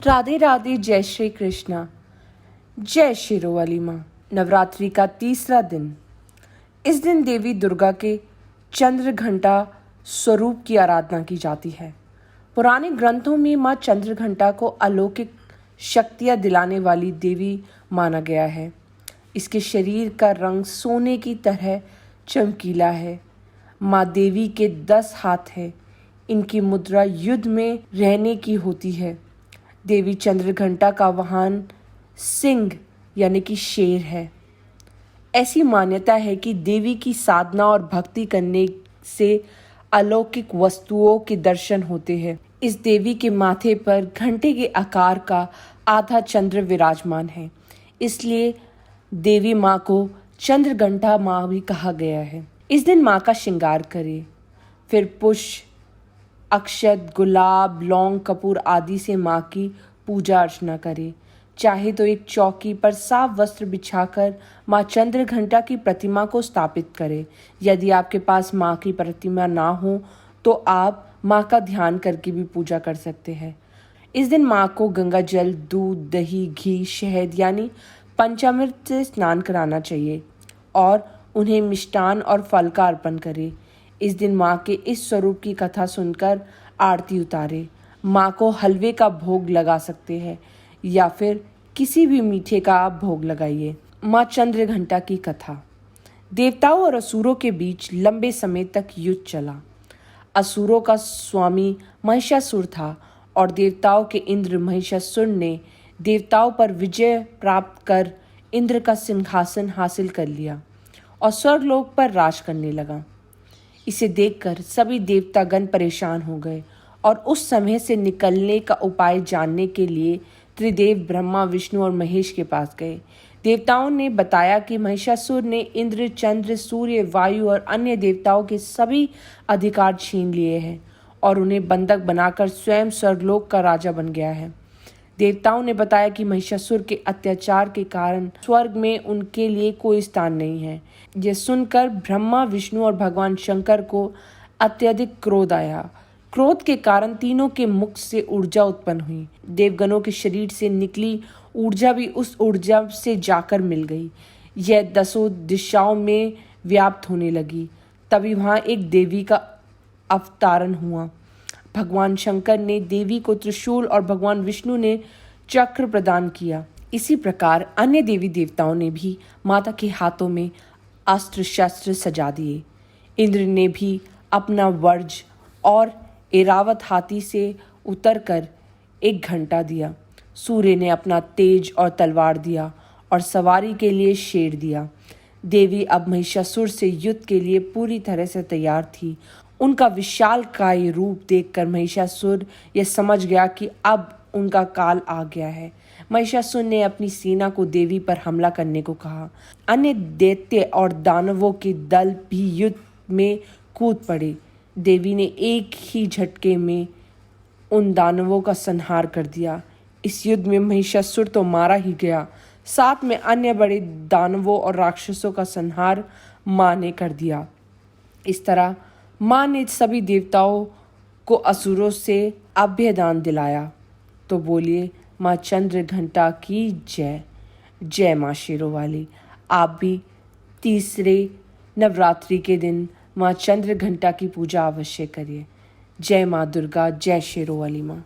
राधे राधे, जय श्री कृष्णा, जय शिरोवाली माँ। नवरात्रि का तीसरा दिन। इस दिन देवी दुर्गा के चंद्र घंटा स्वरूप की आराधना की जाती है। पुराने ग्रंथों में माँ चंद्र घंटा को अलौकिक शक्तियाँ दिलाने वाली देवी माना गया है। इसके शरीर का रंग सोने की तरह चमकीला है। माँ देवी के 10 हाथ हैं। इनकी मुद्रा युद्ध में रहने की होती है। देवी चंद्रघंटा का वाहन सिंह यानी कि शेर है। ऐसी मान्यता है कि देवी की साधना और भक्ति करने से अलौकिक वस्तुओं के दर्शन होते हैं। इस देवी के माथे पर घंटे के आकार का आधा चंद्र विराजमान है, इसलिए देवी माँ को चंद्रघंटा माँ भी कहा गया है। इस दिन माँ का श्रृंगार करें, फिर पुष्प, अक्षत, गुलाब, लौंग, कपूर आदि से माँ की पूजा अर्चना करें। चाहे तो एक चौकी पर साफ वस्त्र बिछाकर माँ चंद्रघंटा की प्रतिमा को स्थापित करें। यदि आपके पास माँ की प्रतिमा ना हो तो आप माँ का ध्यान करके भी पूजा कर सकते हैं। इस दिन माँ को गंगा जल, दूध, दही, घी, शहद यानी पंचामृत से स्नान कराना चाहिए और उन्हें मिष्टान और फल का अर्पण करें। इस दिन माँ के इस स्वरूप की कथा सुनकर आरती उतारे। माँ को हलवे का भोग लगा सकते हैं या फिर किसी भी मीठे का आप भोग लगाइए। माँ चंद्रघंटा की कथा। देवताओं और असुरों के बीच लंबे समय तक युद्ध चला। असुरों का स्वामी महिषासुर था और देवताओं के इंद्र महिषासुर ने देवताओं पर विजय प्राप्त कर इंद्र का सिंहासन हासिल कर लिया और स्वर्गलोक पर राज करने लगा। इसे देखकर सभी देवतागण परेशान हो गए और उस समय से निकलने का उपाय जानने के लिए त्रिदेव ब्रह्मा, विष्णु और महेश के पास गए। देवताओं ने बताया कि महिषासुर ने इंद्र, चंद्र, सूर्य, वायु और अन्य देवताओं के सभी अधिकार छीन लिए हैं और उन्हें बंधक बनाकर स्वयं स्वर्गलोक का राजा बन गया है। देवताओं ने बताया कि महिषासुर के अत्याचार के कारण स्वर्ग में उनके लिए कोई स्थान नहीं है। यह सुनकर ब्रह्मा, विष्णु और भगवान शंकर को अत्यधिक क्रोध आया। क्रोध के कारण तीनों के मुख से ऊर्जा उत्पन्न हुई। देवगणों के शरीर से निकली ऊर्जा भी उस ऊर्जा से जाकर मिल गई। यह 10 दिशाओं में व्याप्त होने लगी। तभी वहां एक देवी का अवतारण हुआ। भगवान शंकर ने देवी को त्रिशूल और भगवान विष्णु ने चक्र प्रदान किया। इसी प्रकार अन्य देवी देवताओं ने भी माता के हाथों में अस्त्र शस्त्र सजा दिए। इंद्र ने भी अपना वज्र और ऐरावत हाथी से उतरकर एक घंटा दिया। सूर्य ने अपना तेज और तलवार दिया और सवारी के लिए शेर दिया। देवी अब महिषासुर से युद्ध के लिए पूरी तरह से तैयार थी। उनका विशालकाय रूप देखकर महिषासुर यह समझ गया कि अब उनका काल आ गया है। महिषासुर ने अपनी सेना को देवी पर हमला करने को कहा। अन्य दैत्य और दानवों के दल भी युद्ध में कूद पड़े। देवी ने एक ही झटके में उन दानवों का संहार कर दिया। इस युद्ध में महिषासुर तो मारा ही गया, साथ में अन्य बड़े दानवों और राक्षसों का संहार माँ ने कर दिया। इस तरह माँ ने सभी देवताओं को असुरों से अभयदान दिलाया। तो बोलिए माँ चंद्रघंटा की जय। जय माँ शेरोवाली। आप भी तीसरे नवरात्रि के दिन माँ चंद्रघंटा की पूजा अवश्य करिए। जय माँ दुर्गा, जय शेरोवाली माँ।